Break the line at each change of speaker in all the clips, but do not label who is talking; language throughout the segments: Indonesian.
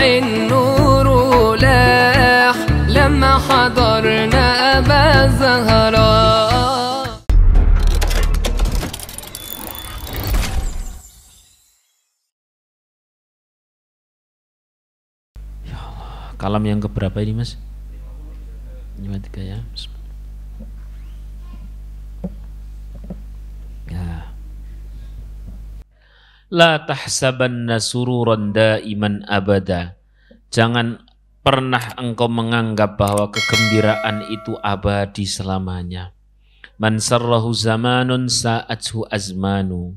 النور لاح لما حضرنا أبا زهراء.
Ya Allah, kalam yang keberapa ini Mas? 53 ya. Ya. La tahsabanna sururan daiman abada. Jangan pernah engkau menganggap bahwa kegembiraan itu abadi selamanya. Man sarrahu zamanun sa'athu azmanu.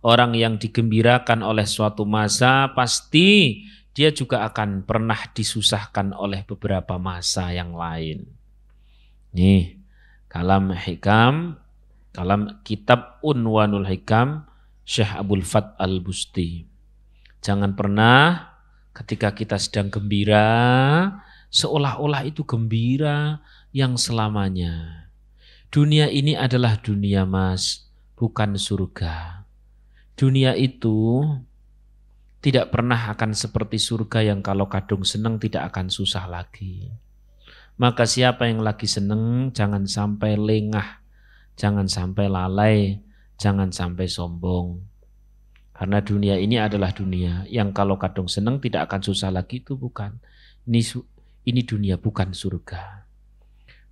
Orang yang digembirakan oleh suatu masa pasti dia juga akan pernah disusahkan oleh beberapa masa yang lain. Nih, kalam hikam, kalam kitab Unwanul Hikam Syekh Abdul Fath Al-Busti. Jangan pernah ketika kita sedang gembira, seolah-olah itu gembira yang selamanya. Dunia ini adalah dunia Mas, bukan surga. Dunia itu tidak pernah akan seperti surga yang kalau kadung senang tidak akan susah lagi. Maka siapa yang lagi senang jangan sampai lengah, jangan sampai lalai, jangan sampai sombong. Karena dunia ini adalah dunia yang kalau kadung senang tidak akan susah lagi, itu bukan. Ini dunia bukan surga.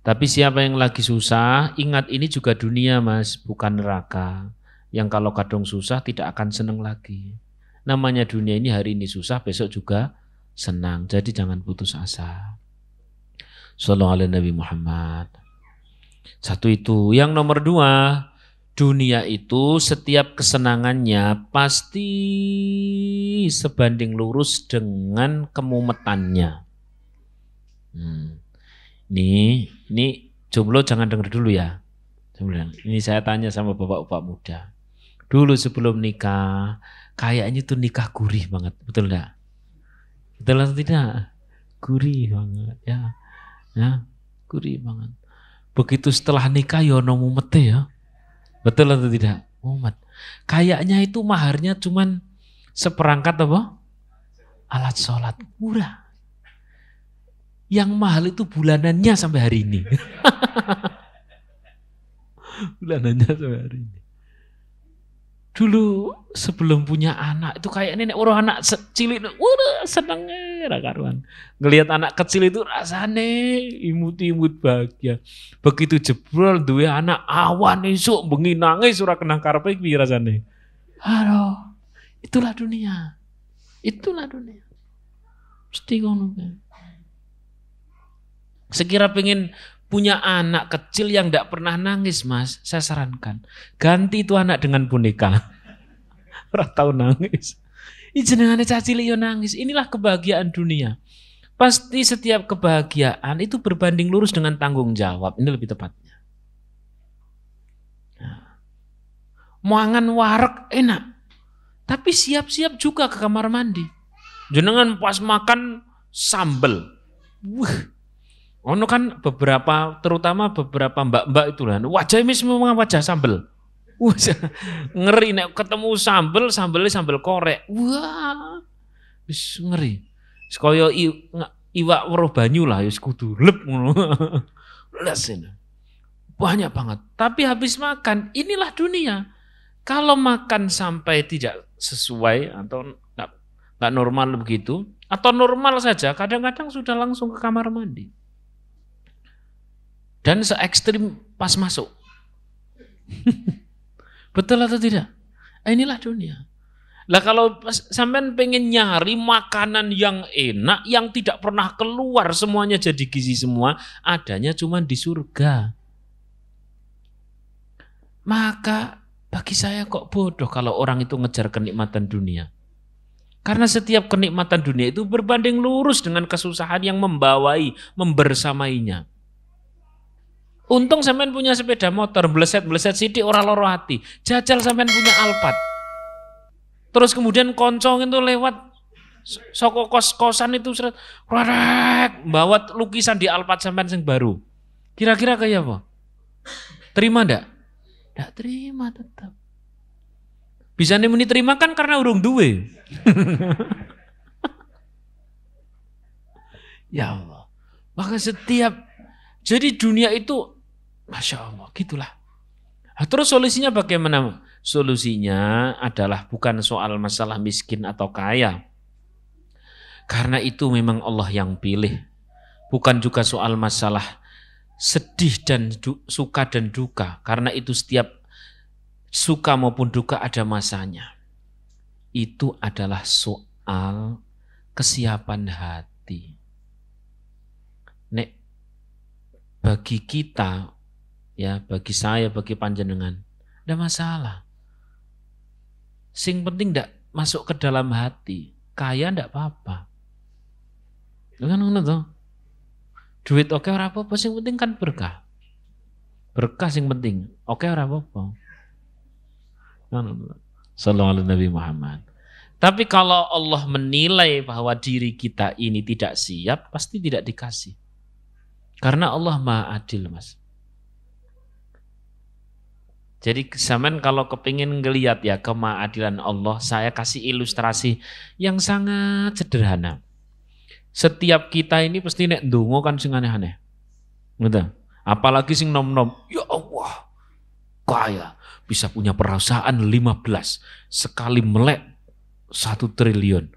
Tapi siapa yang lagi susah, ingat ini juga dunia Mas, bukan neraka. Yang kalau kadung susah tidak akan senang lagi. Namanya dunia ini hari ini susah, besok juga senang. Jadi jangan putus asa. Sallallahu alaihi Nabi Muhammad. Satu itu. Yang nomor dua, dunia itu setiap kesenangannya pasti sebanding lurus dengan kemumetannya. Ini jomblo jangan dengar dulu ya. Ini saya tanya sama bapak-bapak muda. Dulu sebelum nikah, kayaknya tuh nikah gurih banget, betul enggak? Betul atau tidak? Gurih banget ya. Ya, gurih banget. Begitu setelah nikah ya ono mumete ya. Betul atau tidak? Mumet. Kayaknya itu maharnya cuman seperangkat apa? Alat sholat, murah. Yang mahal itu bulanannya sampai hari ini. Bulanannya sampai hari ini. Dulu sebelum punya anak itu kayak nenek orang anak cilik, senengnya karuan. Ngelihat anak kecil itu rasane imut-imut bahagia. Begitu jebrol duwe anak awan esuk bengi nangis ora kenang karepe piye rasane. Halo, itulah dunia. Itulah dunia. Mesti ngono. Sekira pengen punya anak kecil yang tidak pernah nangis Mas, saya sarankan ganti itu anak dengan boneka. Ora tahu nangis. Jenengane cacil yo nangis. Inilah kebahagiaan dunia. Pasti setiap kebahagiaan itu berbanding lurus dengan tanggung jawab. Ini lebih tepatnya. Nah, mangan wareg enak, tapi siap-siap juga ke kamar mandi. Jenengan pas makan sambel. Ono kan beberapa, terutama beberapa mbak-mbak itu lah, wajah ini memang wajah sambel. Ngeri nek ketemu sambelnya sambel korek. Wah, wis ngeri. Kaya iwak weruh banyu lah, wis kudu lep ngono. Banyak banget. Tapi habis makan, inilah dunia. Kalau makan sampai tidak sesuai atau nggak normal begitu, atau normal saja, kadang-kadang sudah langsung ke kamar mandi. Dan se-ekstrim pas masuk. Betul atau tidak? Inilah dunia. Lah kalau sampean pengen nyari makanan yang enak, yang tidak pernah keluar, semuanya jadi gizi semua, adanya cuma di surga. Maka bagi saya kok bodoh kalau orang itu ngejar kenikmatan dunia. Karena setiap kenikmatan dunia itu berbanding lurus dengan kesusahan yang membersamainya. Untung sampean punya sepeda motor, bleset-bleset sidik ora loro hati. Jajal sampean punya Alphard. Terus kemudian koncong itu lewat soko kos-kosan itu seret, bawa lukisan di Alphard sampean sing baru. Kira-kira kayak apa? Terima ndak? Ndak terima tetap. Bisa muni terima kan karena urung duwe. Ya Allah. Maka jadi dunia itu, Masya Allah, gitulah. Nah, terus solusinya bagaimana? Solusinya adalah bukan soal masalah miskin atau kaya. Karena itu memang Allah yang pilih. Bukan juga soal masalah sedih dan suka dan duka. Karena itu setiap suka maupun duka ada masanya. Itu adalah soal kesiapan hati. Nek bagi kita, ya bagi saya, bagi panjenengan, tidak masalah. Sing penting tidak masuk ke dalam hati. Kaya tidak apa-apa. Kan ngono toh. Duit oke ora apa-apa, sing penting kan berkah. Berkah sing penting. Oke ora apa-apa. Sallallahu alaihi Nabi Muhammad. Tapi kalau Allah menilai bahwa diri kita ini tidak siap, pasti tidak dikasih. Karena Allah Maha Adil, Mas. Jadi zaman kalau kepingin ngelihat ya kemaadilan Allah, saya kasih ilustrasi yang sangat sederhana. Setiap kita ini pasti nek ndonga kan sing aneh-aneh. Betul. Apalagi sing nom-nom, ya Allah, kaya, bisa punya perusahaan 15, sekali melek 1 triliun.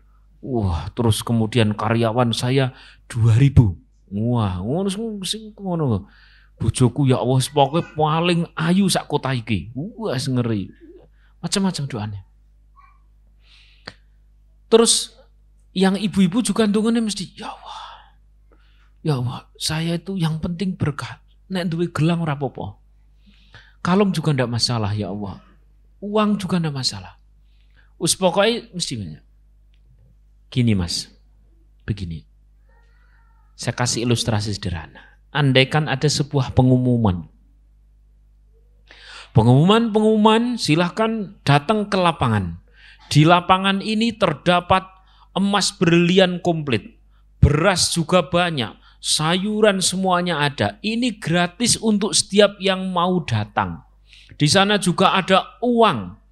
Wah, terus kemudian karyawan saya 2000. Wah, ngono sing ngono. Bojoku ya Allah pokoknya paling ayu sak kota iki. Wah, ngeri. Macam-macam doanya. Terus yang ibu-ibu juga ndongane mesti ya Allah. Ya Allah, saya itu yang penting berkah. Nek duwe gelang ora apa-apa. Kalung juga ndak masalah ya Allah. Uang juga ndak masalah. Us pokoknya mesti banyak. Gini Mas. Begini. Saya kasih ilustrasi sederhana. Andaikan ada sebuah pengumuman. Pengumuman silahkan datang ke lapangan. Di lapangan ini terdapat emas berlian komplit. Beras juga banyak. Sayuran semuanya ada. Ini gratis untuk setiap yang mau datang. Di sana juga ada uang.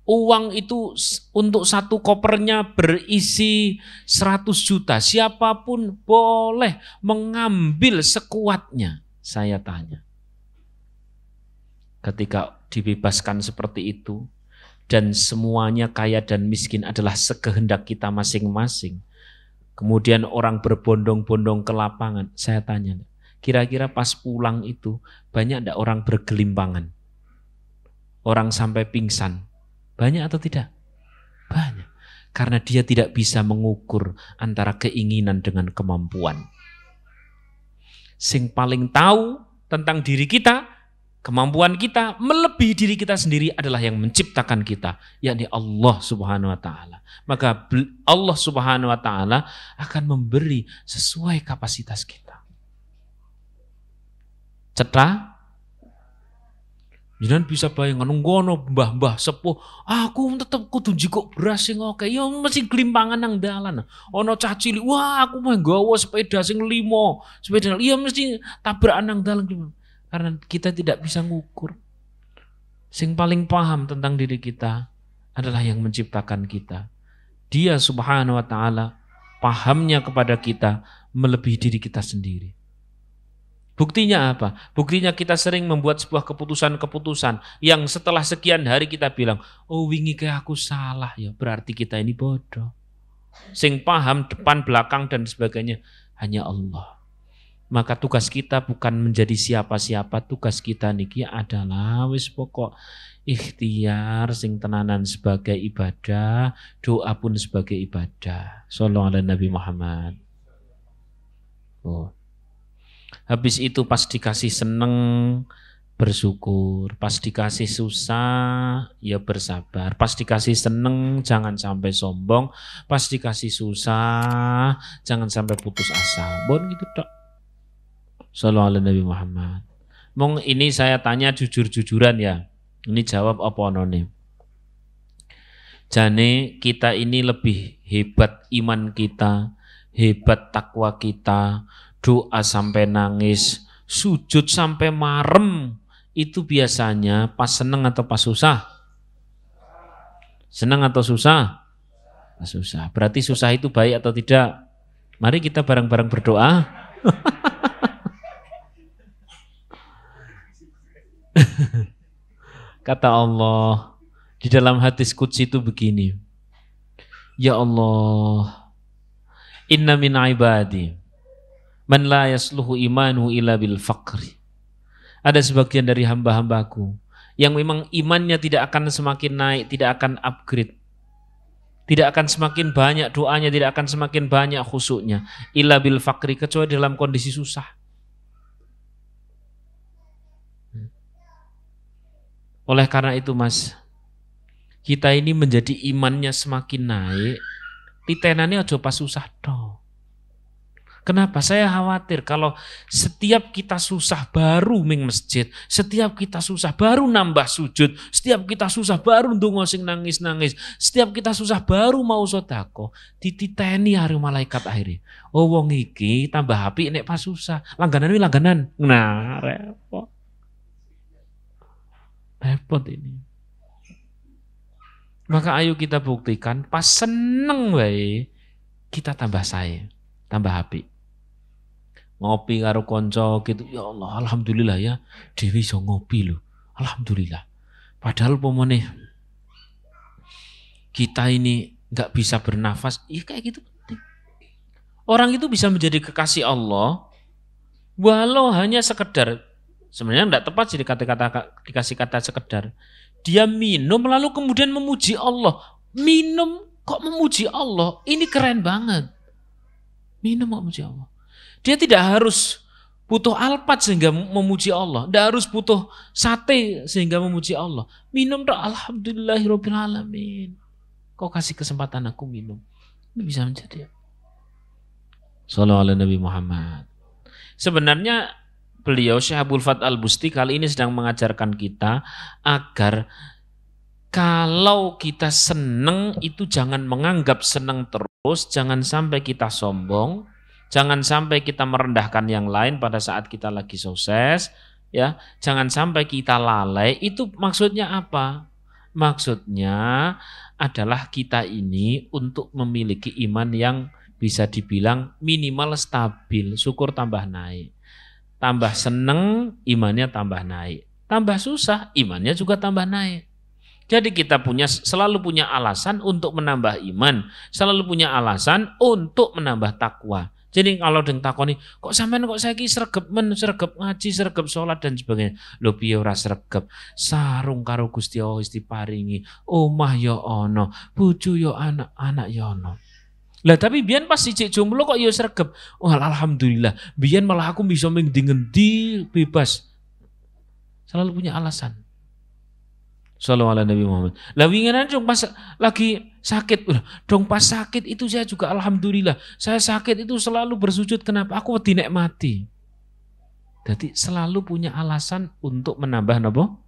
Uang itu untuk satu kopernya berisi 100 juta. Siapapun boleh mengambil sekuatnya. Saya tanya. Ketika dibebaskan seperti itu, dan semuanya kaya dan miskin adalah sekehendak kita masing-masing. Kemudian orang berbondong-bondong ke lapangan. Saya tanya, kira-kira pas pulang itu banyak enggak orang bergelimpangan? Orang sampai pingsan. Banyak atau tidak? Banyak. Karena dia tidak bisa mengukur antara keinginan dengan kemampuan. Sing paling tahu tentang diri kita, kemampuan kita, melebihi diri kita sendiri adalah yang menciptakan kita, yakni Allah Subhanahu wa taala. Maka Allah Subhanahu wa taala akan memberi sesuai kapasitas kita. Cetra? Jangan bisa bayangkan ngono mbah-mbah sepuh, aku tetep kudu njikuk beras sing oke. Ya mesti glimpangan nang dalan. Ono cah cilik, wah aku mau nggawa sepeda sing 5. Sepeda iya mesti tabrakan nang dalan. Karena kita tidak bisa ngukur. Sing paling paham tentang diri kita adalah yang menciptakan kita. Dia Subhanahu wa taala pahamnya kepada kita melebihi diri kita sendiri. Buktinya apa? Buktinya kita sering membuat sebuah keputusan-keputusan yang setelah sekian hari kita bilang, oh wingi kayak aku salah ya, berarti kita ini bodoh. Sing paham depan belakang dan sebagainya hanya Allah. Maka tugas kita bukan menjadi siapa-siapa, tugas kita niki adalah wis pokok ikhtiar sing tenanan sebagai ibadah, doa pun sebagai ibadah. Sallallahu alaihi Nabi Muhammad. Oh. Habis itu pas dikasih seneng bersyukur, pas dikasih susah ya bersabar, pas dikasih seneng jangan sampai sombong, pas dikasih susah jangan sampai putus asa. Bon gitu tok. Sallallahu alaihi Nabi Muhammad. Mong ini saya tanya jujur-jujuran ya. Ini jawab apa none? Jane kita ini lebih hebat iman kita, hebat takwa kita, doa sampai nangis, sujud sampai marem, itu biasanya pas seneng atau pas susah? Senang atau susah? Susah. Berarti susah itu baik atau tidak? Mari kita bareng-bareng berdoa. Kata Allah di dalam hadis qudsi itu begini. Ya Allah, inna min ibadi man la yasluhu imanuhu illa bil faqri. Ada sebagian dari hamba-hambaku yang memang imannya tidak akan semakin naik, tidak akan upgrade. Tidak akan semakin banyak doanya, tidak akan semakin banyak khusyuknya. Illa bil faqri, kecuali dalam kondisi susah. Oleh karena itu Mas, kita ini menjadi imannya semakin naik, titenannya aja pas susah toh. Kenapa? Saya khawatir kalau setiap kita susah baru ming masjid, setiap kita susah baru nambah sujud, setiap kita susah baru ndonga sing nangis-nangis, setiap kita susah baru mau sedekah, dititeni hari malaikat akhirnya. Oh wong iki tambah apik nek pas susah. Langganan wi langganan. Nah, repot. Repot ini. Maka ayo kita buktikan pas seneng wae kita tambah saya, tambah apik. Ngopi karo konco gitu, ya Allah, alhamdulillah ya, Dewi iso ngopi loh, alhamdulillah. Padahal pomone kita ini nggak bisa bernafas, iya kayak gitu penting. Orang itu bisa menjadi kekasih Allah, walau hanya sekedar, sebenarnya nggak tepat sih dikasih kata sekedar. Dia minum lalu kemudian memuji Allah, minum kok memuji Allah, ini keren banget. Minum kok memuji Allah. Dia tidak harus butuh alpat sehingga memuji Allah. Tidak harus butuh sate sehingga memuji Allah. Minum dong, alhamdulillahirabbil alamin. Kau kasih kesempatan aku minum. Ini bisa menjadi. Shallallahu ala Nabi Muhammad. Sebenarnya beliau Syekh Abdul Fath Al-Busti kali ini sedang mengajarkan kita agar kalau kita senang itu jangan menganggap senang terus, jangan sampai kita sombong. Jangan sampai kita merendahkan yang lain pada saat kita lagi sukses, ya. Jangan sampai kita lalai. Itu maksudnya apa? Maksudnya adalah kita ini untuk memiliki iman yang bisa dibilang minimal stabil, syukur tambah naik. Tambah seneng, imannya tambah naik. Tambah susah, imannya juga tambah naik. Jadi kita selalu punya alasan untuk menambah iman, selalu punya alasan untuk menambah takwa. Jadi kalau deng takoni, kok sampean kok saiki sregep ngaji, sregep salat dan sebagainya. Lho piye ora sregep? Sarung karo Gusti Allah wis diparingi, omah ya ana, bojo ya anak ya ana. Lah tapi biyen pas sijik jomblo kok ya sregep. Oh alhamdulillah, biyen malah aku bisa ngendi bebas. Selalu punya alasan. Sallallahu ala Nabi Muhammad. Lah winginan dong pas lagi sakit, dong pas sakit itu saya juga alhamdulillah. Saya sakit itu selalu bersujud, kenapa? Aku wedi nek mati. Jadi selalu punya alasan untuk menambah napa?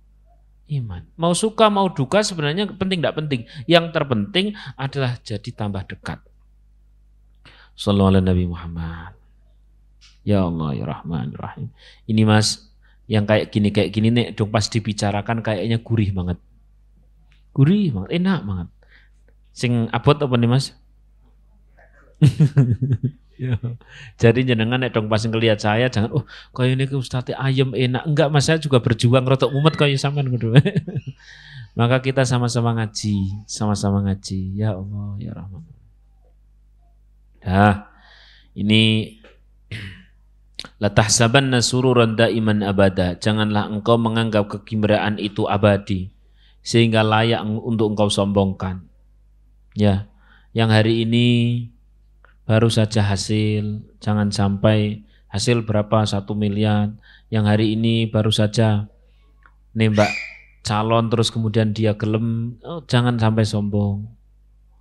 Iman. Mau suka mau duka sebenarnya penting tidak penting. Yang terpenting adalah jadi tambah dekat. Sallallahu ala Nabi Muhammad. Ya Allah ya Rahman ya Rahim. Ini Mas, yang kayak gini nih dong pas dibicarakan kayaknya gurih banget. Gurih banget, enak banget. Sing abot apa nih Mas? Jadi jenengan nek dong pas ngelihat saya jangan kayak ini Ustaz ayam enak. Enggak Mas, saya juga berjuang rotok mumet kayak sampean kudu. Maka kita sama-sama ngaji, sama-sama ngaji. Ya Allah ya Rahman. Dah. Ini la tahsabanna sururan daiman abada. Janganlah engkau menganggap kegembiraan itu abadi sehingga layak untuk engkau sombongkan. Ya, yang hari ini baru saja hasil, jangan sampai hasil berapa 1 miliar. Yang hari ini baru saja nembak calon terus kemudian dia gelem, jangan sampai sombong.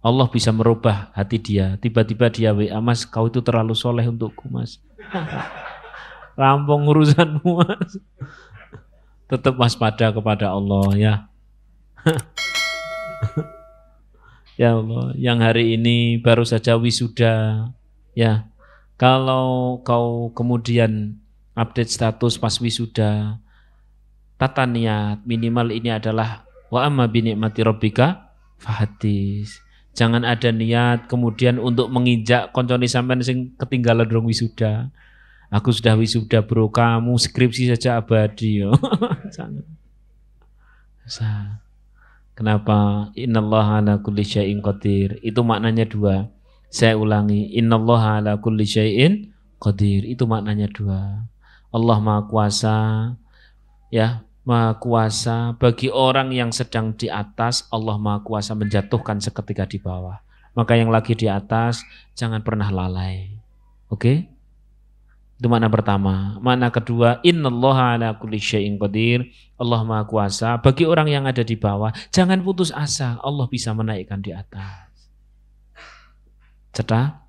Allah bisa merubah hati dia. Tiba-tiba dia WA, Mas, kau itu terlalu soleh untukku, Mas. Rampung urusanmu Mas. Tetap waspada kepada Allah ya. Ya Allah, yang hari ini baru saja wisuda ya. Kalau kau kemudian update status pas wisuda, tata niat minimal ini adalah wa amma bi ni'mati rabbika fahaddits. Jangan ada niat kemudian untuk menginjak koncone sampean sing ketinggalan durung wisuda. Aku sudah wisuda bro, kamu skripsi saja abadi yo. Jangan. Kenapa? Innallaha ala kulli syai'in qadir. Itu maknanya dua. Saya ulangi, innallaha ala kulli syai'in qadir. Itu maknanya dua. Allah Maha Kuasa, ya, Maha Kuasa bagi orang yang sedang di atas, Allah Maha Kuasa menjatuhkan seketika di bawah. Maka yang lagi di atas jangan pernah lalai. Oke? Itu makna pertama. Makna kedua, innallaha ala kulli syai'in qadir. Allah Maha Kuasa bagi orang yang ada di bawah, jangan putus asa, Allah bisa menaikkan di atas. Cetak?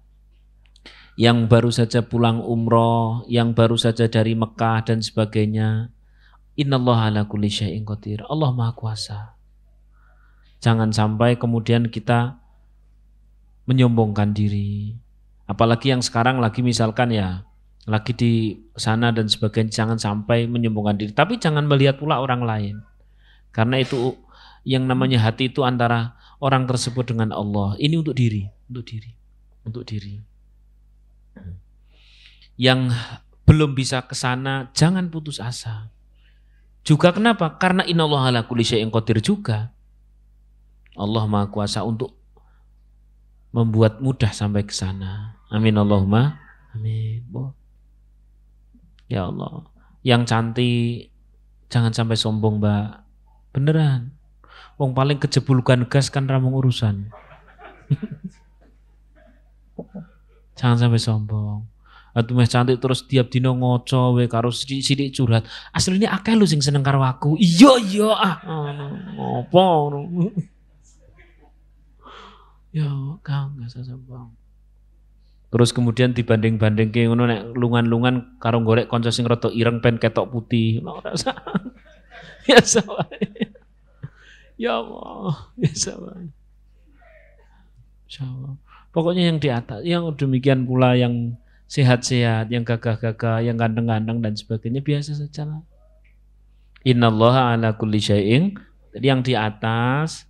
Yang baru saja pulang umroh, yang baru saja dari Mekah dan sebagainya, innallaha ala kulli syai'in qadir. Allah Maha Kuasa. Jangan sampai kemudian kita menyombongkan diri. Apalagi yang sekarang lagi misalkan ya, lagi di sana dan sebagainya, jangan sampai menyombongkan diri. Tapi jangan melihat pula orang lain. Karena itu yang namanya hati itu antara orang tersebut dengan Allah. Ini untuk diri, untuk diri, untuk diri. Yang belum bisa ke sana, jangan putus asa. Juga kenapa? Karena innallaha ala kulli syai'in qadir juga. Allah Maha Kuasa untuk membuat mudah sampai ke sana. Amin Allahumma amin. Ya Allah, yang cantik jangan sampai sombong, Mbak. Beneran. Wong paling kejebulukan gas kan ramung urusan. Jangan sampai sombong. Atuh meh cantik terus tiap dino ngoco we karo sithik curhat. Asline akeh lho sing seneng karo aku. Iya apa ngono. Ya, kang gak usah sombong. Terus kemudian dibanding-bandingke ngono nek lungan-lungan karo golek kanca sing rada ireng pen ketok putih. Ora usah. Ya wae. Ya Allah, biasa wae. Insyaallah. Pokoknya yang di atas, yang demikian pula yang sehat-sehat, yang gagah-gagah, yang ganteng-ganteng dan sebagainya biasa saja lah. Innallaha ala kulli syai'in. Jadi yang di atas,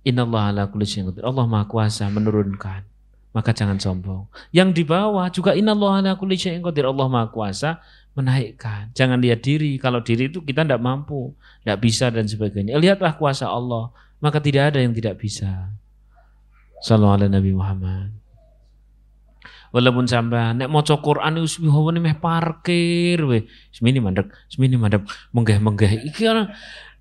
innallaha ala kulli syai'in qadir. Allah Maha Kuasa menurunkan. Maka jangan sombong. Yang di bawah juga innallaha ala kulli syai'in qadir. Allah Maha Kuasa menaikkan. Jangan lihat diri. Kalau diri itu kita tidak mampu, tidak bisa dan sebagainya. Lihatlah kuasa Allah. Maka tidak ada yang tidak bisa. Sallallahu alaihi Nabi Muhammad. Walaupun sampai nek maca Quran wis hawane meh parkir we. Semini mandek menggeh-menggeh. Iki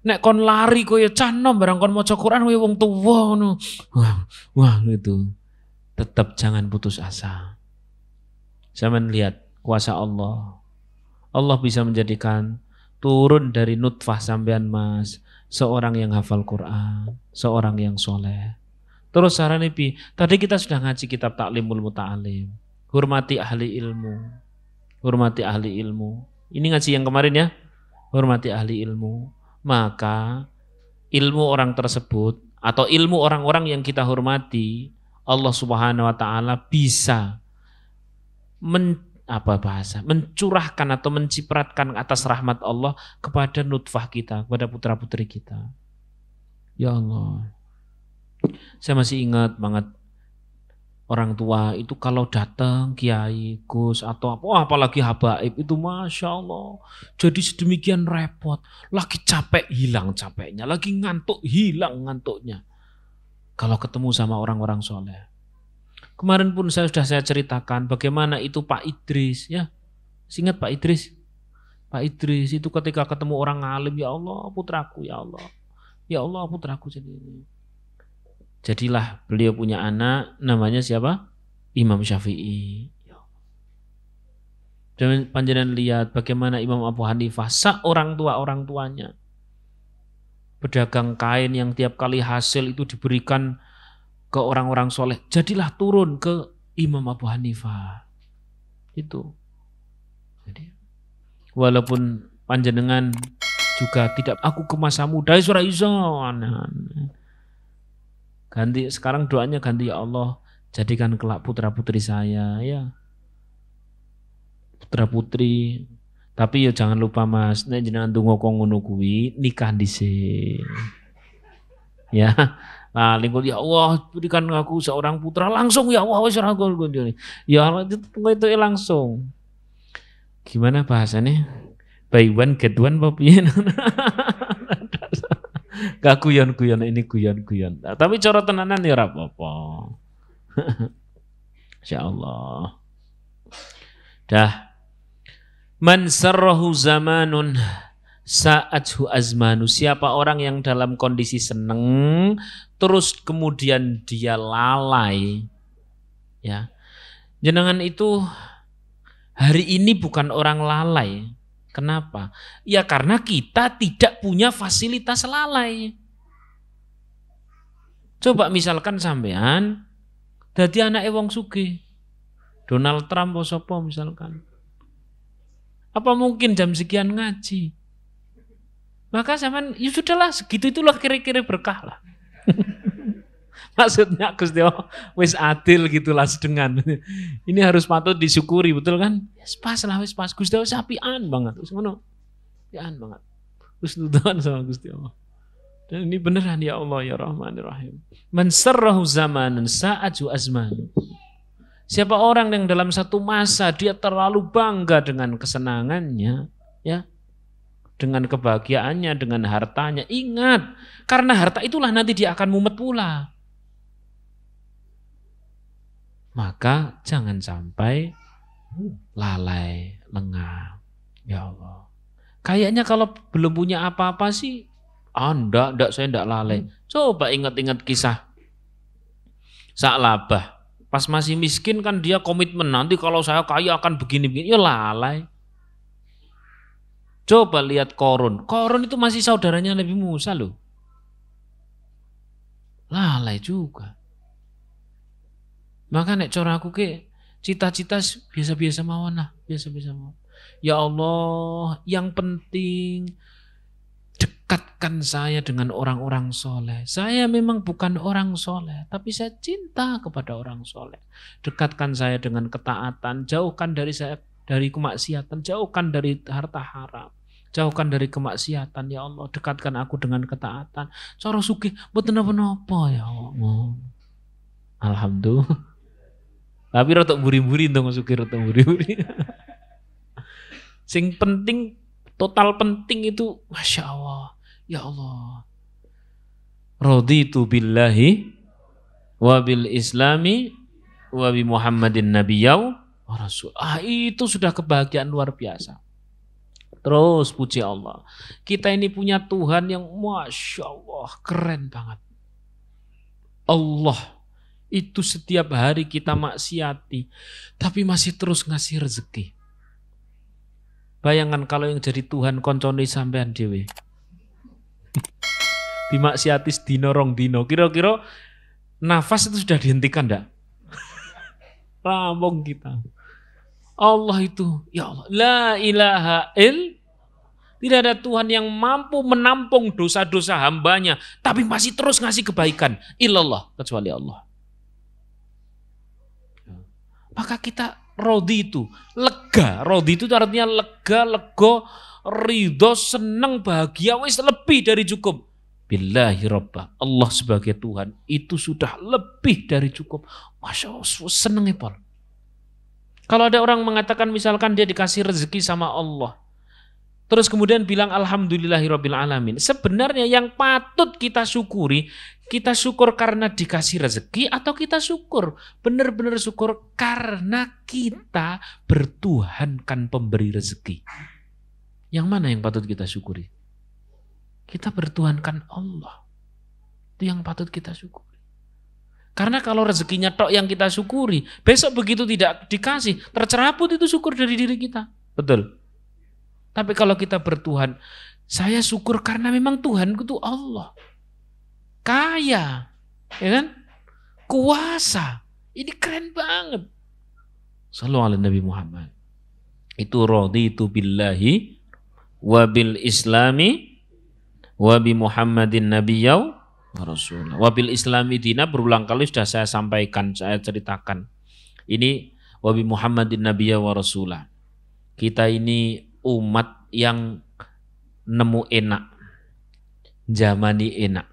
nek kon lari koyo cah nom barang kon maca Quran we wong tuwa ngono. Wah gitu. Tetap jangan putus asa. Zaman lihat kuasa Allah. Allah bisa menjadikan turun dari nutfah sampean Mas, seorang yang hafal Quran, seorang yang soleh. Terus sarane pi, tadi kita sudah ngaji kitab Ta'limul Muta'alim. Hormati ahli ilmu. Hormati ahli ilmu. Ini ngaji yang kemarin ya. Hormati ahli ilmu. Maka ilmu orang tersebut atau ilmu orang-orang yang kita hormati, Allah Subhanahu wa taala bisa mencurahkan atau mencipratkan atas rahmat Allah kepada nutfah kita, kepada putra-putri kita. Ya Allah. Saya masih ingat banget orang tua itu kalau datang kiai, gus atau apalagi habaib itu Masya Allah jadi sedemikian repot, lagi capek hilang capeknya, lagi ngantuk hilang ngantuknya kalau ketemu sama orang-orang soleh. Kemarin pun saya ceritakan bagaimana itu Pak Idris ya, ingat Pak Idris? Pak Idris itu ketika ketemu orang alim, ya Allah putraku, ya Allah putraku jadi ini. Jadilah beliau punya anak namanya siapa? Imam Syafi'i. Dan panjenengan lihat bagaimana Imam Abu Hanifah seorang orang tuanya pedagang kain yang tiap kali hasil itu diberikan ke orang-orang soleh. Jadilah turun ke Imam Abu Hanifah. Itu. Jadi walaupun panjenengan juga tidak aku ke masa muda surah iso ganti sekarang doanya ganti ya Allah jadikan kelak putra putri saya ya putra putri tapi ya jangan lupa Mas nek jenengan ndonga kok ngono kuwi nikah dhisik Ya. Nah, lingkul ya Allah berikan aku seorang putra langsung ya Allah wis ora ya Allah itu langsung. Gimana bahasanya? Buy one get one apa piye? Gak guyon-guyon ini guyon-guyon. Nah, tapi cara tenanan ya ora apa-apa. Insyaallah. Dah. Man sarrahu zamanun sa'athu azmanu. Siapa orang yang dalam kondisi seneng terus kemudian dia lalai, ya. Jenengan itu hari ini bukan orang lalai. Kenapa? Ya karena kita tidak punya fasilitas lalai. Coba misalkan sampean dadi anake wong sugih. Donald Trump apa sapa misalkan. Apa mungkin jam sekian ngaji? Maka sampean ya sudahlah segitu itulah kira-kira berkah lah. Maksudnya Gusti Allah wis adil gitulah sedengan. Ini harus patut disyukuri, betul kan? Wis pas lah, wis pas. Gusti Allah sapian banget. Wis ngono. Sapian banget. Wis nuduhan sama Gusti Allah. Dan ini beneran ya Allah ya Rahmanir Rahim. Man sarrahu zamanun sa'atu azman. Siapa orang yang dalam satu masa dia terlalu bangga dengan kesenangannya, ya, dengan kebahagiaannya, dengan hartanya, ingat, karena harta itulah nanti dia akan mumet pula. Maka jangan sampai lalai, lengah. Ya Allah. Kayaknya kalau belum punya apa-apa sih, enggak, saya enggak lalai. Coba ingat-ingat kisah Sa'labah. Pas masih miskin kan dia komitmen, nanti kalau saya kaya akan begini-begini. Ya lalai. Coba lihat Korun. Korun itu masih saudaranya Nabi Musa loh. Lalai juga. Maka nek cara aku ke cita-cita biasa-biasa mawon lah, biasa-biasa mawon. Ya Allah, yang penting dekatkan saya dengan orang-orang soleh. Saya memang bukan orang soleh, tapi saya cinta kepada orang soleh. Dekatkan saya dengan ketaatan, jauhkan dari saya dari kemaksiatan, jauhkan dari harta haram, jauhkan dari kemaksiatan. Ya Allah, dekatkan aku dengan ketaatan. Cara sugih mboten napa-napa ya Allah. Alhamdulillah. Tapi rotok buri-buri dong sugih rotok buri-buri. Sing penting, total penting itu Masya Allah. Ya Allah. Raditu billahi wa bil islami wa bi Muhammadin nabiyyaw wa rasul. Itu sudah kebahagiaan luar biasa. Terus puji Allah. Kita ini punya Tuhan yang Masya Allah keren banget. Allah itu setiap hari kita maksiati, tapi masih terus ngasih rezeki. Bayangkan kalau yang jadi Tuhan koncone sampean dhewe. Dimaksiati sedina rong dino, kira-kira nafas itu sudah dihentikan enggak? Rampung kita. Allah itu, ya Allah, la ilaha il. Tidak ada Tuhan yang mampu menampung dosa-dosa hambanya, tapi masih terus ngasih kebaikan. Illallah, kecuali Allah. Maka kita rodi itu, lega. Rodi itu artinya lega, lego, ridho, senang, bahagia, wis lebih dari cukup. Billahi Rabbah, Allah sebagai Tuhan itu sudah lebih dari cukup. Masya Allah, seneng ya Paul. Kalau ada orang mengatakan misalkan dia dikasih rezeki sama Allah, terus kemudian bilang alhamdulillahirabbil alamin. Sebenarnya yang patut kita syukuri, kita syukur karena dikasih rezeki atau kita syukur benar-benar syukur karena kita bertuhankan pemberi rezeki. Yang mana yang patut kita syukuri? Kita bertuhankan Allah. Itu yang patut kita syukuri. Karena kalau rezekinya tok yang kita syukuri, besok begitu tidak dikasih, tercerabut itu syukur dari diri kita. Betul. Tapi kalau kita bertuhan, saya syukur karena memang Tuhanku itu Allah. Kaya, ya kan? Kuasa. Ini keren banget. Sallallahu alaihi Nabi Muhammad. Itu raditu billahi wa bil islami wa bi Muhammadin nabiyyaw wa rasulullah. Wa bil islami dina berulang kali sudah saya sampaikan, saya ceritakan. Ini wa bi Muhammadin nabiyyaw wa rasulullah. Kita ini umat yang nemu enak, zamani enak.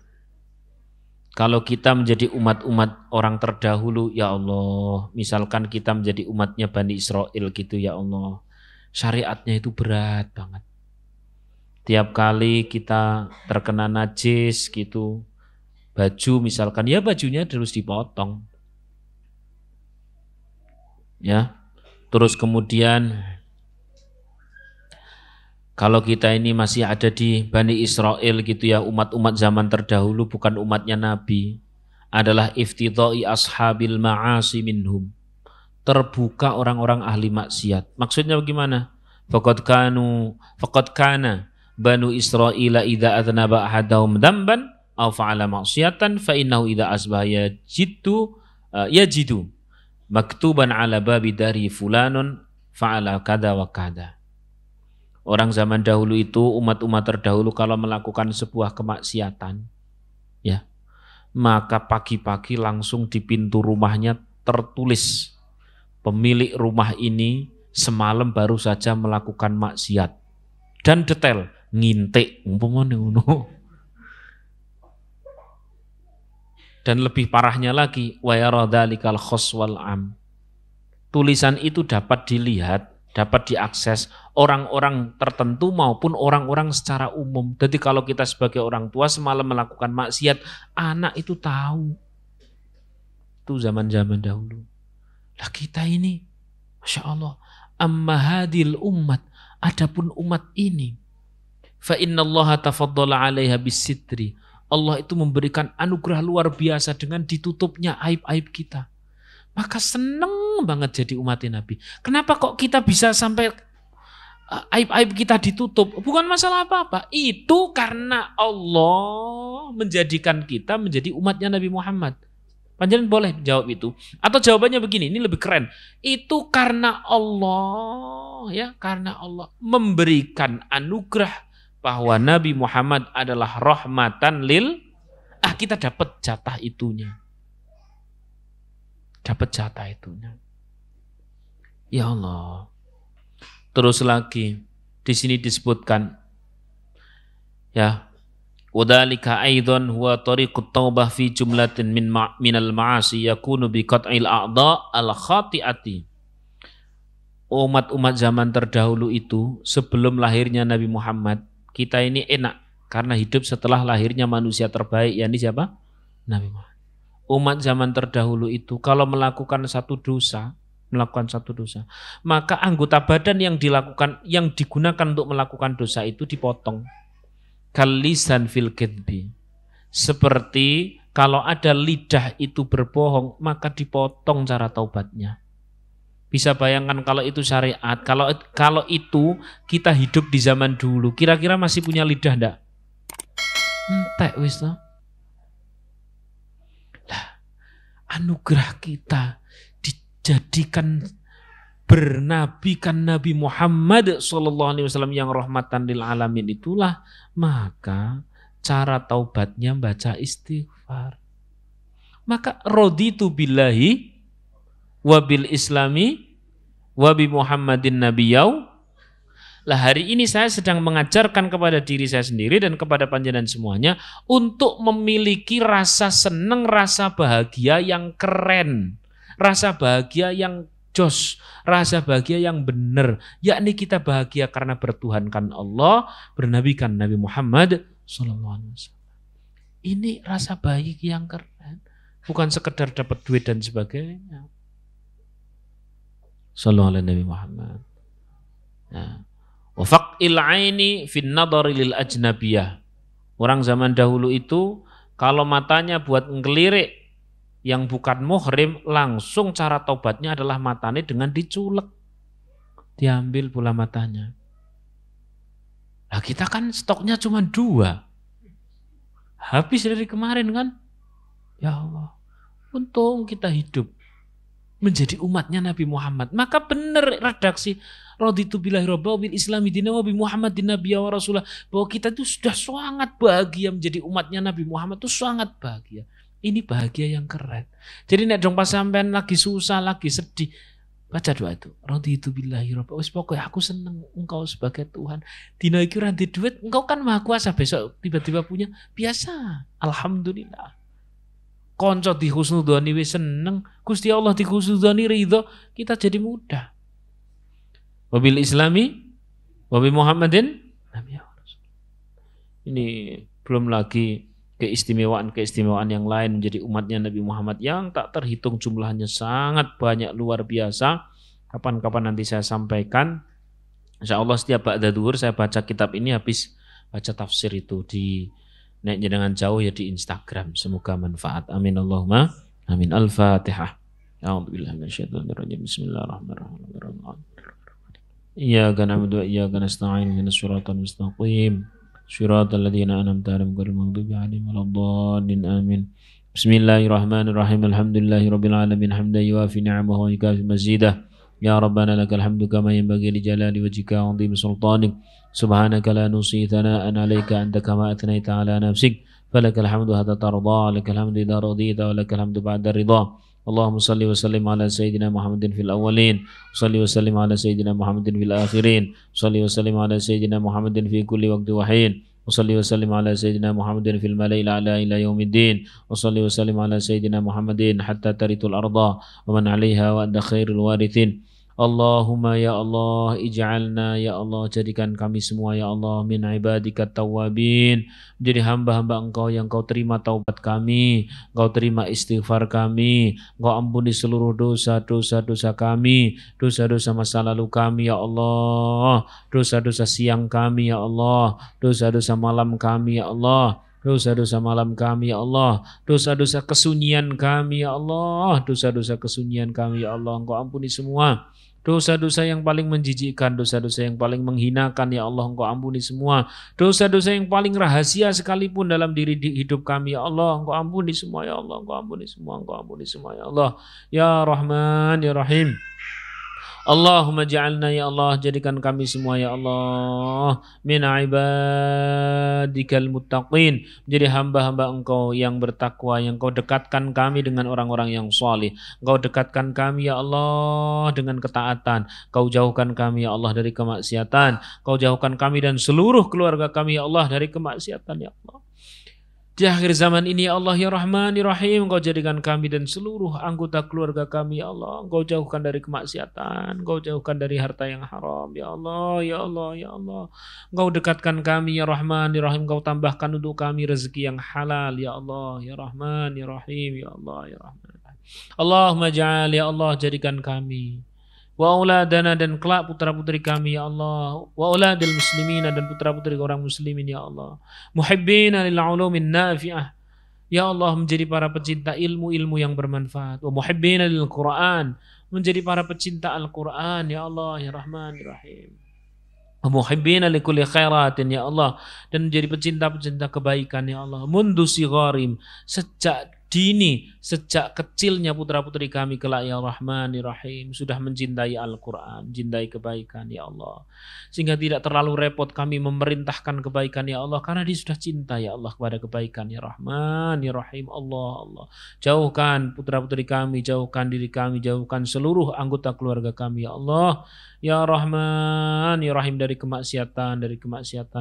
Kalau kita menjadi umat-umat orang terdahulu, ya Allah, misalkan kita menjadi umatnya Bani Israel gitu, ya Allah, syariatnya itu berat banget. Tiap kali kita terkena najis gitu, baju misalkan, ya bajunya terus dipotong. Ya, terus kemudian kalau kita ini masih ada di Bani Israel gitu ya, umat-umat zaman terdahulu bukan umatnya Nabi, adalah iftidai ashabil ma'asi minhum. Terbuka orang-orang ahli maksiat. Maksudnya bagaimana? Faqad kana Banu Israil idza adnaba ahadahum dzamban aw fa'ala ma'siyatan fa innahu idza asbaha yajidu maktuban ala babi dari fulanun fa'ala kada wa kada. Orang zaman dahulu itu, umat-umat terdahulu kalau melakukan sebuah kemaksiatan, ya, maka pagi-pagi langsung di pintu rumahnya tertulis, pemilik rumah ini semalam baru saja melakukan maksiat. Dan detail, ngintik, umpamane ngono. Dan lebih parahnya lagi, wa yara dzalikal khos wal am. Tulisan itu dapat dilihat, dapat diakses orang-orang tertentu maupun orang-orang secara umum. Jadi kalau kita sebagai orang tua semalam melakukan maksiat, anak itu tahu. Itu zaman-zaman dahulu. Lah kita ini, Masya Allah, amma hadil umat, adapun umat ini, fa innallaha tafaddala 'alaiha bisitri. Allah itu memberikan anugerah luar biasa dengan ditutupnya aib-aib kita. Maka seneng banget jadi umat Nabi. Kenapa kok kita bisa sampai aib-aib kita ditutup? Bukan masalah apa-apa. Itu karena Allah menjadikan kita menjadi umatnya Nabi Muhammad. Panjenengan boleh jawab itu. Atau jawabannya begini, ini lebih keren. Itu karena Allah, ya, karena Allah memberikan anugerah bahwa Nabi Muhammad adalah rahmatan lil, kita dapat jatah itunya. Dapat jatah itunya. Ya Allah. Terus lagi di sini disebutkan, ya, wadhalika aidan huwa tariqut taubah fi jumlatin minal ma'asi yakunu bi qat'il a'dha al khati'ati. Umat-umat zaman terdahulu itu sebelum lahirnya Nabi Muhammad, kita ini enak karena hidup setelah lahirnya manusia terbaik, yakni siapa? Nabi Muhammad. Umat zaman terdahulu itu kalau melakukan satu dosa, maka anggota badan yang digunakan untuk melakukan dosa itu dipotong. Kalisan fil kidbi. Seperti kalau ada lidah itu berbohong, maka dipotong cara taubatnya. Bisa bayangkan kalau itu syariat, kalau itu kita hidup di zaman dulu, kira-kira masih punya lidah enggak? Entek wis toh. Anugerah kita dijadikan bernabikan Nabi Muhammad SAW yang rahmatan lil alamin, itulah maka cara taubatnya baca istighfar. Maka raditu billahi wa bil islami wa bi Muhammadin nabiyau. Lah hari ini saya sedang mengajarkan kepada diri saya sendiri dan kepada panjenengan semuanya untuk memiliki rasa senang, rasa bahagia yang keren, rasa bahagia yang jos, rasa bahagia yang benar, yakni kita bahagia karena bertuhankan Allah, bernabikan Nabi Muhammad SAW. Ini rasa bahagia yang keren, bukan sekedar dapat duit dan sebagainya. Sallallahu alaihi Nabi Muhammad. Nah. Wafaqil aini fin nadari lil ajnabiyah. Orang zaman dahulu itu kalau matanya buat ngelirik yang bukan muhrim, langsung cara taubatnya adalah matanya dengan diculek. Diambil bola matanya. Nah kita kan stoknya cuma 2. Habis dari kemarin kan. Ya Allah. Untung kita hidup menjadi umatnya Nabi Muhammad. Maka benar redaksi raditu billahi rabba bil islami dina wa bi Muhammadin nabiyya wa rasulah, bahwa kita itu sudah sangat bahagia menjadi umatnya Nabi Muhammad, itu sangat bahagia. Ini bahagia yang keren. Jadi nek dong pas sampean lagi susah, lagi sedih, baca doa itu. Raditu billahi rabba, wis pokoke aku seneng engkau sebagai Tuhan. Dina iki ora duit, engkau kan maha kuasa, besok tiba-tiba punya, biasa. Alhamdulillah. Konco dihusnudoni wis seneng, Gusti Allah dihusnudoni ridho, kita jadi mudah. Wabil Islami, wabil Muhammadin, ini belum lagi keistimewaan yang lain menjadi umatnya Nabi Muhammad yang tak terhitung jumlahnya, sangat banyak, luar biasa. Kapan-kapan nanti saya sampaikan. Insya Allah setiap ba'da duhur saya baca kitab ini, habis baca tafsir itu di naik jenengan jauh ya di Instagram. Semoga manfaat. Amin Allahumma amin. Al-Fatihah. A'udzubillahi minasyaitonir rajim. Bismillahirrahmanirrahim. Iyyaka na'budu wa iyyaka nasta'in. Ihdinas siratal mustaqim. Shiratal ladzina an'amta 'alaihim ghairil maghdubi 'alaihim waladdallin. Amin. Bismillahirrahmanirrahim. Alhamdulillahirabbil alamin. Hamdan yuwafi ni'amahu wa yukafi mazidah. Ya Rabbana lakal hamdu kama yanbaghi li jalali wajhika wa 'azimi sultanik. Subhanaka la nusi thana'an 'alaika anta kama athnayta 'ala nafsik. Falakal hamdu hatta tarda, lakal hamdu idza radita wa lakal hamdu ba'da ridha. Allahumma salli wa sallim ala sayyidina Muhammadin fil awwalin, salli wa sallim ala sayyidina Muhammadin fil akhirin, salli wa sallim ala sayyidina Muhammadin fi kulli waqti wa hin, wa salli wa sallim ala sayyidina Muhammadin fil mala'il a'la ila yaumiddin, wa salli wa sallim ala sayyidina Muhammadin hatta taritul arda wa man 'alaiha wa anta khairul warithin. Allahumma ya Allah ij'alna ya Allah, jadikan kami semua ya Allah min ibadika tawwabin, menjadi hamba-hamba Engkau yang Engkau terima taubat kami, Engkau terima istighfar kami, Engkau ampuni seluruh dosa-dosa kami, dosa-dosa masa lalu kami ya Allah, dosa-dosa siang kami ya Allah, dosa-dosa malam kami ya Allah, dosa-dosa malam kami ya Allah, dosa-dosa kesunyian kami ya Allah, dosa-dosa kesunyian kami ya Allah, Engkau ampuni semua. Dosa-dosa yang paling menjijikkan, dosa-dosa yang paling menghinakan ya Allah, Engkau ampuni semua. Dosa-dosa yang paling rahasia sekalipun dalam diri hidup kami ya Allah, Engkau ampuni semua ya Allah, Engkau ampuni semua, Engkau ampuni semua ya Allah. Ya Rahman ya Rahim. Allahumma ja'alna ya Allah, jadikan kami semua ya Allah min ibadikal muttaqin, menjadi hamba-hamba Engkau yang bertakwa, yang Engkau dekatkan kami dengan orang-orang yang salih. Engkau dekatkan kami ya Allah dengan ketaatan. Engkau jauhkan kami ya Allah dari kemaksiatan. Engkau jauhkan kami dan seluruh keluarga kami ya Allah dari kemaksiatan ya Allah. Di akhir zaman ini ya Allah ya Rahman ya Rahim, Engkau jadikan kami dan seluruh anggota keluarga kami ya Allah, Engkau jauhkan dari kemaksiatan, Engkau jauhkan dari harta yang haram ya Allah ya Allah ya Allah. Engkau dekatkan kami ya Rahman ya Rahim, Engkau tambahkan untuk kami rezeki yang halal ya Allah ya Rahman ya Rahim ya Allah ya Rahman. Allahumma ja'al ya Allah, jadikan kami wa auladana dan kelak putra-putri kami ya Allah, wa auladil muslimina dan putra-putri orang muslimin ya Allah, muhibbina lil ulumin nafi'ah ya Allah, menjadi para pecinta ilmu-ilmu yang bermanfaat, wa muhibbina lil Quran, menjadi para pecinta Al-Quran ya Allah ya Rahman ya Rahim, wa muhibbina li kulli khairatin ya Allah, dan menjadi pecinta-pecinta kebaikan ya Allah, mundu sigharim, sejak dini, sejak kecilnya putra-putri kami kelak ya Rahman ya Rahim sudah mencintai Al-Quran, mencintai kebaikan ya Allah, sehingga tidak terlalu repot kami memerintahkan kebaikan ya Allah, karena dia sudah cinta ya Allah kepada kebaikan ya Rahman ya Rahim. Allah Allah, jauhkan putra-putri kami, jauhkan diri kami, jauhkan seluruh anggota keluarga kami ya Allah ya Rahman ya Rahim dari kemaksiatan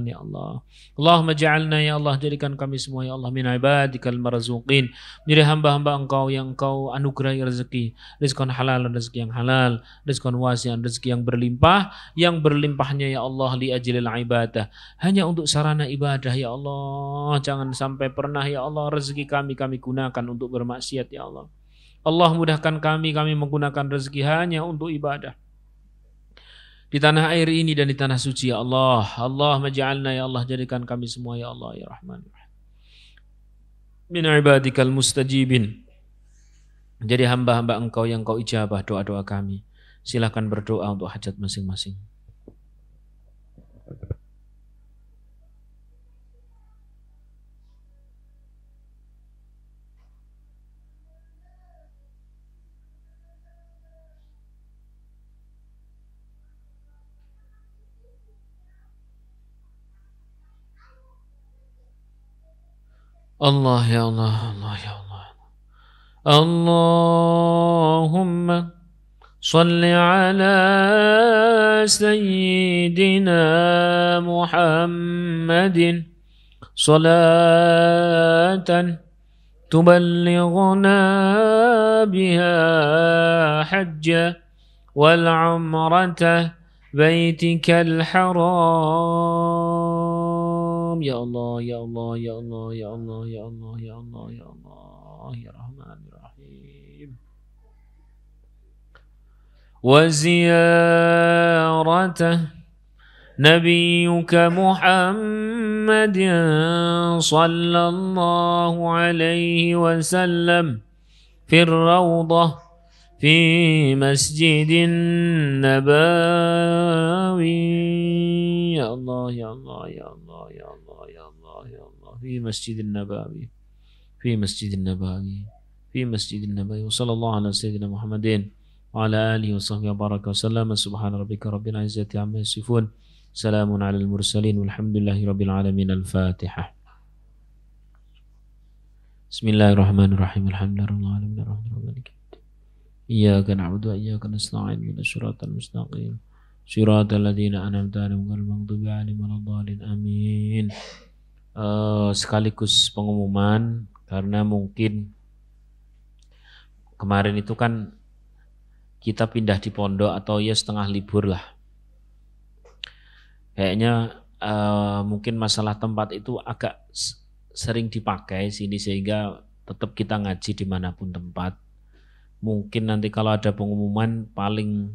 ya Allah. Allahumma ja'alna ya Allah, jadikan kami semua ya Allah min ibadikal marzuqin, menjadi hamba-hamba Engkau yang Engkau anugerahi rezeki, rizqan halal, rezeki yang halal, rizqan wasi'an, rezeki yang berlimpah, yang berlimpahnya ya Allah li ajlil ibadah, hanya untuk sarana ibadah ya Allah. Jangan sampai pernah ya Allah rezeki kami gunakan untuk bermaksiat ya Allah. Allah mudahkan kami menggunakan rezeki hanya untuk ibadah di tanah air ini dan di tanah suci ya Allah. Allahumma ja'alna ya Allah, jadikan kami semua ya Allah ya Rahman min ibadikal mustajibin, jadi hamba-hamba Engkau yang Engkau ijabah doa-doa kami. Silakan berdoa untuk hajat masing-masing. Allah ya Allah, Allah ya Allah. Allahumma salli ala sayyidina Muhammadin salatan تبلغنا بها حجة والعمرة بيتك الحرام يا الله يا الله يا الله يا الله يا الله يا الله يا الله يا رحمن الرحيم وزيارته نبيك محمد صلى الله عليه وسلم في الروضة في مسجد النبوي يا الله يا الله يا الله يا الله يا الله يا الله في مسجد النبوي في مسجد النبوي في مسجد النبوي وصلى الله على سيدنا محمد وعلى آله وصحبه وبارك وسلم سبحان ربك رب العزة عما يصفون سلام على المرسلين والحمد لله رب العالمين الفاتحة بسم الله الرحمن الرحيم الحمد لله رب العالمين الرحمن الرحيم إياك نعبد وإياك نستعين اهدنا الصراط المستقيم صراط الذين أنعمت عليهم غير المغضوب عليهم ولا الضالين آمين. Sekaligus pengumuman karena mungkin kemarin itu kan kita pindah di pondok atau ya setengah libur lah. Kayaknya mungkin masalah tempat itu agak sering dipakai sini sehingga tetap kita ngaji dimanapun tempat. Mungkin nanti kalau ada pengumuman paling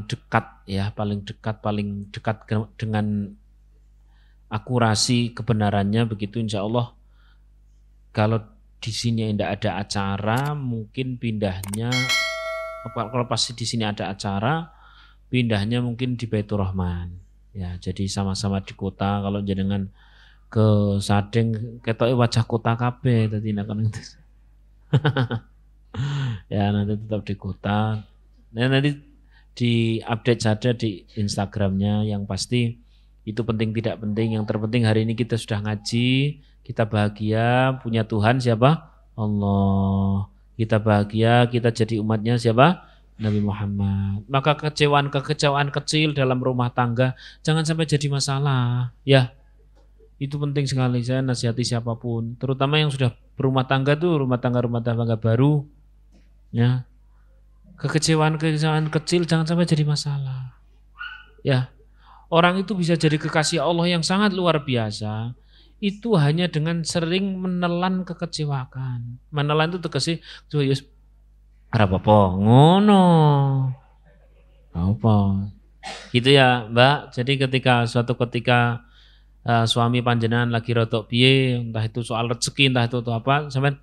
dekat ya, paling dekat dengan akurasi kebenarannya begitu insya Allah. Kalau di sini tidak ada acara, mungkin pindahnya kalau pasti di sini ada acara, pindahnya mungkin di Baitur Rahman. Ya, jadi sama-sama di kota. Kalau jenengan ke Sadeng ketoke wajah kota kabeh dadi nek itu. Ya nanti tetap di kota. Nah, nanti di update saja di Instagramnya. Yang pasti itu penting tidak penting. Yang terpenting hari ini kita sudah ngaji, kita bahagia, punya Tuhan siapa? Allah. Kita bahagia, kita jadi umatnya siapa? Nabi Muhammad. Maka kekecewaan kecil dalam rumah tangga jangan sampai jadi masalah. Ya, itu penting sekali. Saya nasihati siapapun, terutama yang sudah berumah tangga tuh, rumah tangga baru. Ya, kekecewaan kecil jangan sampai jadi masalah. Ya, orang itu bisa jadi kekasih Allah yang sangat luar biasa. Itu hanya dengan sering menelan kekecewaan. Menelan itu tegese apa ngono. Apa? Gitu ya, Mbak. Jadi suatu ketika suami panjenengan lagi rotok piye, entah itu soal rezeki, entah itu apa, sampean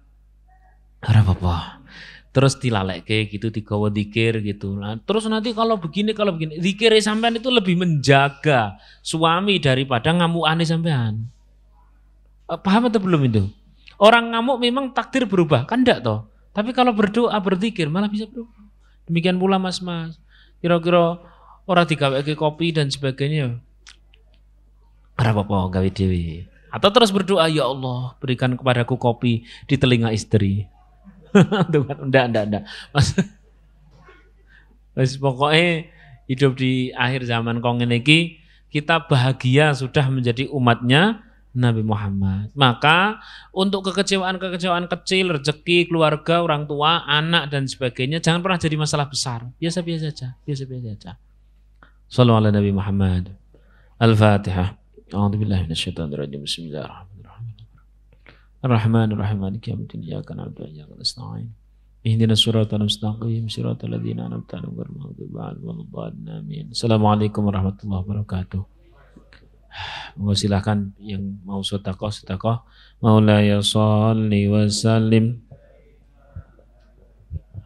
apa? Terus dilalekke gitu, digawa dzikir gitu. Nah, terus nanti kalau begini, dzikir sampean itu lebih menjaga suami daripada ngamukane sampean. Paham atau belum itu? Orang ngamuk memang takdir berubah, kan enggak toh? Tapi kalau berdoa, berzikir malah bisa berubah. Demikian pula mas-mas. Kira-kira orang digaweke kopi dan sebagainya. Ora apa-apa gawe dhewe. Atau terus berdoa, ya Allah, berikan kepadaku kopi di telinga istri. Enggak. Mas pokoknya hidup di akhir zaman kong ini kita bahagia sudah menjadi umatnya Nabi Muhammad. Maka untuk kekecewaan kecil, rezeki, keluarga, orang tua, anak dan sebagainya jangan pernah jadi masalah besar. Biasa-biasa saja. Shallallahu ala Nabi Muhammad. Al-Fatihah. A'udzubillahi minasyaitonirrajim. Bismillahirrahmanirrahim. Ar-Rahmanir-Rahim. Maliki yaumiddin. Iyyaka na'budu wa iyyaka nasta'in. Ihdinas siratal mustaqim. Siratal ladzina an'amta 'alaihim ghairil maghdubi 'alaihim waladdallin. Amin. Assalamualaikum warahmatullahi wabarakatuh. Silakan yang mau sedekah. Maulaya sholli wa sallim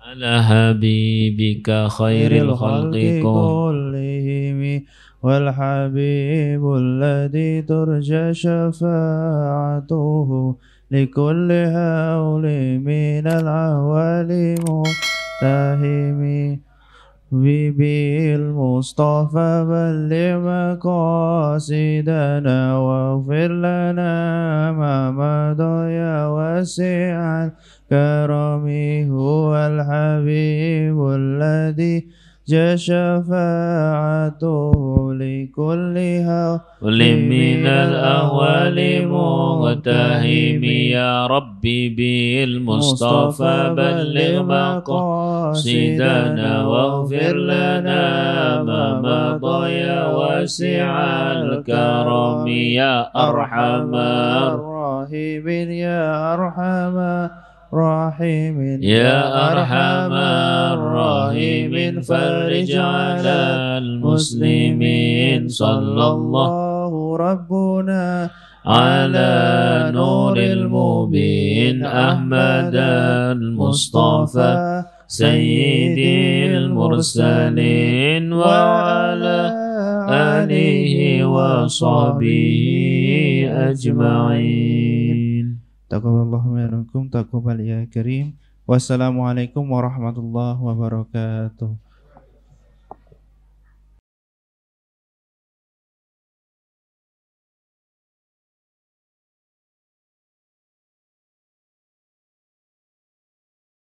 ala habibika khairil khalqi kullihim wal habibul ladzi turja syafa'atuhu likulli hauli minal ahwali muhtahimi Bibil Mustafa balligh maqasidana waghfir lana ma madha ya wasi'al karami huwal habibul ladzi
شفاعته لكل
كل من الأهوال مغتهم يا ربي بالمصطفى بلغ مقاصدنا واغفر لنا ما مضى يا واسع الكرم يا أرحم
الراحمين يا أرحم الراحمين
يا أرحم الراحمين فرج على المسلمين صلى الله
ربنا
على نور المبين أحمد المصطفى سيد المرسلين وعلى آله وصحبه أجمعين.
Taqabbalallahu minkum taqabbal ya karim. Wassalamualaikum warahmatullahi wabarakatuh.